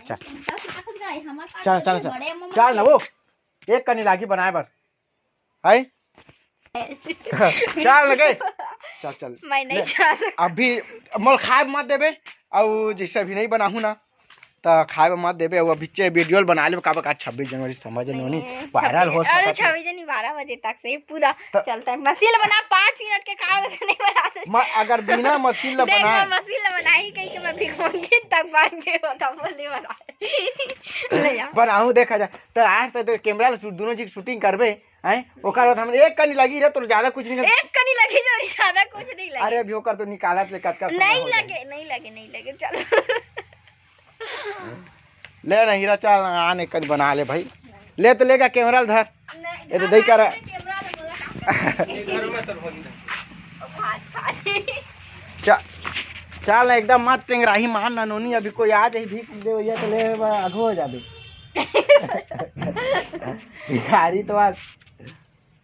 चल चल चल चल चल ना वो एक कनी लागी बनाए बर है चल लगे चल चल मैं नहीं जा सकता अभी मोल खाए मत देबे और जैसे अभी नहीं बनाहू ना तो खाए मत देबे और अभी वीडियो बना ले का 26 जनवरी समझ नहीं वायरल हो अरे 26 जनवरी 12 बजे तक से पूरा चलता है। मशीन बना 5 मिनट के काम नहीं बना सकते अगर बिना मशीन ला बनाए मशीन ला बनाई कहीं के मैं भीख मांगी तक बाद में होता बोले बना ले जा बनाऊ देखा जाए तो आज तो कैमरा ला दोनों चीज शूटिंग करबे हैं ओकर बाद हम एक कनी लगी रे तो ज्यादा कुछ नहीं एक कनी लगी जो ज्यादा कुछ नहीं लगे। अरे अभी ओकर तो निकालत ले कटका नहीं लगे चल ले ना हीरा चल आने कनी बना ले भाई ले तो लेगा कैमरा धर ये तो दई कर चल ना एकदम मत टेंगराही मान ना नोनी अभी कोई आ जाए भीख दे या तो ले आगू हो जाबे भिखारी तो आज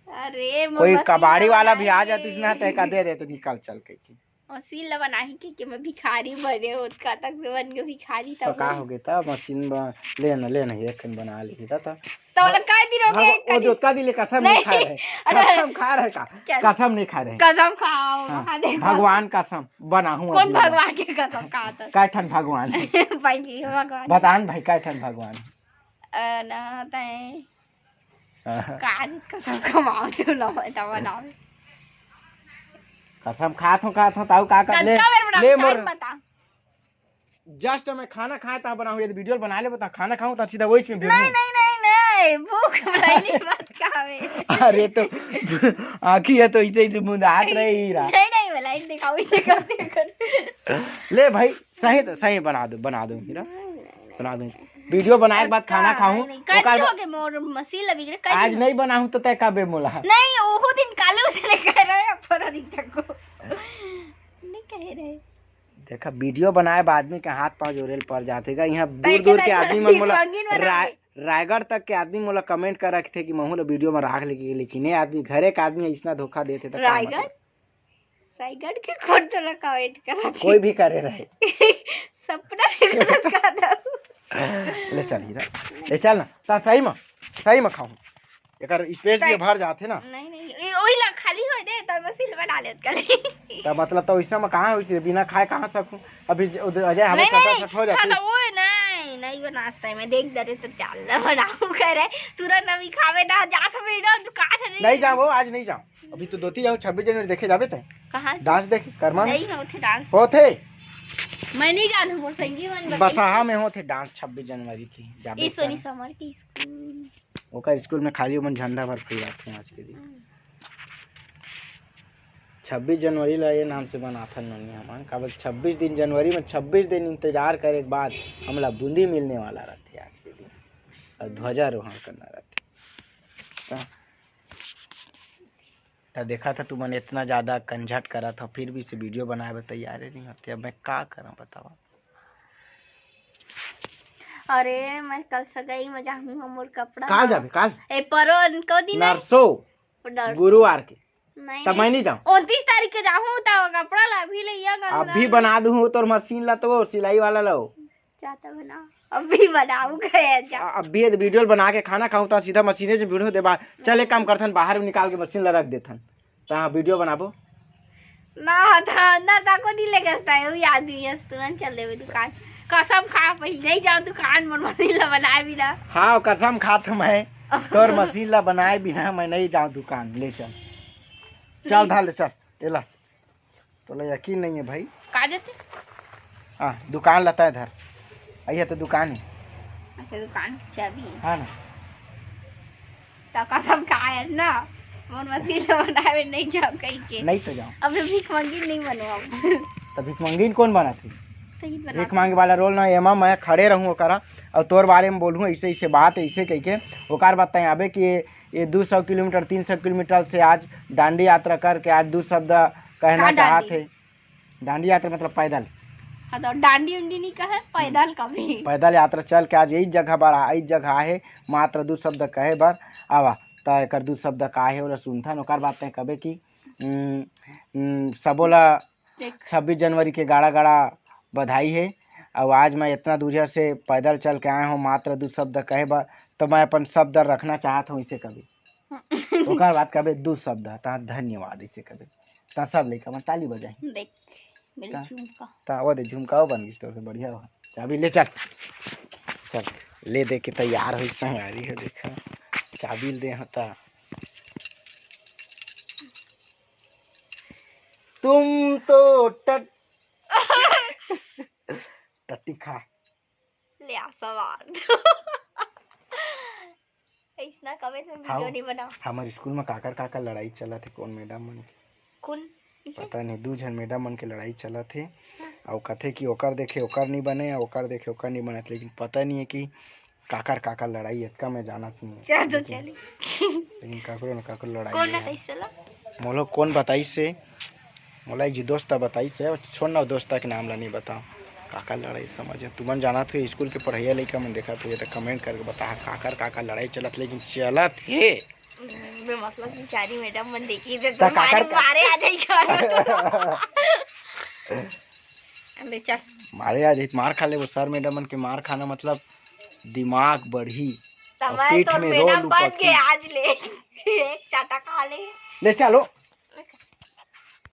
अरे कोई कबाड़ी वाला भी आ जाती इसना तय का दे दे तो निकाल चल के मशीन ला बनाही कि मैं भिखारी बने उसका तक बन के भिखारी तो का हो गया था मशीन लेना एक बना ली था तो काय दिन हो गए वो जो का दिले कसम नहीं खा रहे कसम खा रहे का कसम नहीं खा रहे कसम खाओ भगवान कसम बनाऊं कौन भगवान के कसम खाता कैठन भगवान भाई भगवान बतान भाई कैठन भगवान ना तय काज कसम खमाओ तो ना बता बनाओ कसम खात हूं ताऊ का कर ले मोर जस्ट मैं खाना खाया था बनाऊं ये वीडियो बना ले बता खाना खाऊं तो सीधा वही में नहीं भूख नहीं मत खावे अरे तो आंखी है तो इसे मुंदात रही रहा नहीं लाइट दिखाओ इसे कर ले भाई सही बना दो हीरा बना दो वीडियो बनाए के बाद खाना खाऊं ओकर मोर मशीन लगी रे आज नहीं बनाऊं तो तय काबे मोला नहीं ओहो दिन काले उसने कह रहे पर दिन तक को नहीं कह रहे देखा वीडियो बनाए बाद आदमी के हाथ पांव जोरेल पड़ जातेगा यहाँ दूर के आदमी मन मोला रायगढ़ तक के आदमी मोला कमेंट कर रखे थे कि महू वीडियो में राख लेके लेकिन ये आदमी घरे का आदमी इतना धोखा देते थे रायगढ़ के खोट तो कमेंट करा कोई भी करे रहे सपना का ले चल हीरा ले चल ना ता सही में खाऊं एकर स्पेस भी भर जाथे ना नहीं ओही ला खाली हो दे त मशीन बना लेत कली त मतलब तो इसा में कहां होइसे बिना खाए कहां सकूं अभी अजय हमें सट हो जाती है ओए नहीं बनास्ता मैं देख दरे तो चल बनाऊं करे तुरंत अभी खावे ना जात हमें इधर दुकान है नहीं जाओ आज नहीं जाओ अभी तो दोती जाओ 26 जनवरी देखे जाबे त कहां डांस देखे कर्मा नहीं होथे डांस होथे मैं नहीं जानू मोर संगी मन बसहा में होथे डांस 26 जनवरी की जाबे सोनी समर की स्कूल ओकर स्कूल में खाली मन झंडा भर फहराते हैं आज के दिन 26 जनवरी ला ये नाम से बनाथा नन्ही हमन काबर 26 दिन जनवरी में 26 दिन इंतजार करे के बाद हमला बूंदी मिलने वाला रहते आज के दिन और ध्वजारोहण करना रहते तो देखा था तू मन इतना ज़्यादा कंझट करा था फिर भी से वीडियो बनाए तैयार नहीं होते अब मैं क्या करूं बताओ अरे मैं कल सगाई में जाऊंगा मोर कपड़ा कहाँ जाबे कल ए परो को दिन नरसो गुरुवार के तब मैं नहीं जाऊं 29 तारीख के जाऊं तो कपड़ा ला भी लइया अभी बना दूं तोर मशीन ला तो सिलाई वाला लो जाता बना अभी बनाऊं गए जा अभी वीडियो बना के खाना खाऊं तो सीधा मशीने से वीडियो दे बा चल एक काम करथन बाहर में निकाल के मशीन ला रख देथन ता वीडियो बनाबो ना था अंदर तक को नहीं लगता है वो आदमी है तुरंत चल देवे दुकान कसम खा पहले नहीं जाऊं दुकान में मशीन ला बनाए बिना हां कसम खात मैं तोर मशीन ला बनाए बिना मैं नहीं जाऊं दुकान ले चल धाल चल एला तो ले यकीन नहीं है भाई का जते हां दुकान लता इधर आइए तो दुकान है अच्छा दुकान चाबी हां ना तो कसम खाए ना मोर मशीन बनावे नहीं जाओ कहीं के नहीं तो जाओ अबे भीख मांगी नहीं बनवाओ तो भीख मांगी कौन बनाती भीख मांगे वाला रोल ना एमा मैं खड़े रहूं ओकरा और तोर बारे में बोलूं ऐसे बात ऐसे कह के ओकर बताएं आबे कि ये 200 किलोमीटर 300 किलोमीटर से आज डांडी यात्रा करके आज 2 शब्द कहना चाहते थे डांडी यात्रा मतलब पैदल तो डांडी उंडी नहीं कहे पैदल कभी पैदल यात्रा चल के आज यही जगह है मात्र 2 शब्द कहे बार आवा तो एक 2 शब्द का है ओला सुनथन ओकर बात तय कबे कि सबोला 26 जनवरी के गाड़ा बधाई है अब आज मैं इतना दूर से पैदल चल के आया हूँ मात्र 2 शब्द कहे बा, तो मैं अपन शब्द रखना चाहता हूँ इसे कभी ओकर बात कभी 2 शब्द ता धन्यवाद इसे कभी ता सब लेकर मैं ताली बजाई देख मेरे झुमका ता वो दे झुमकाओ बन गई तो बढ़िया हो चाबी ले चल चल ले दे के तैयार हो संगारी है देखा चाबी दे हता तुम तो टट्टी खा ले आ सवार ऐसा कभी तुम वीडियो नहीं बनाओ हमारे स्कूल में काकर लड़ाई चला थे कौन मैडम मन कौन पता नहीं 2 जन मैडम मन के लड़ाई चला थे और कथे कि ओकर देखे ओकर नहीं बने ओकर देखे ओकर नहीं बने लेकिन पता नहीं है कि काकर लड़ाई इतना मैं जानत नहीं चल तो चली लेकिन काकरो न काकर लड़ाई कौन ना तैसला मोलो कौन बताई से मोला एक जी दोस्त बताई से छोड़ ना दोस्त के नाम ला नहीं बताओ काका लड़ाई समझ तुमन जाना थे स्कूल के पढ़ाइया लड़का मन देखा तो ये तो कमेंट करके बता काकर लड़ाई चलत लेकिन चलत है मतलब बेचारी मैडम मन देखी थे तो मारे आ जाएगा अबे चल मारे आ जाए मार खा ले वो सर मैडम मन के मार खाना मतलब दिमाग बढ़ी पीठ में रोल बन के आज ले एक चाटा खा ले चलो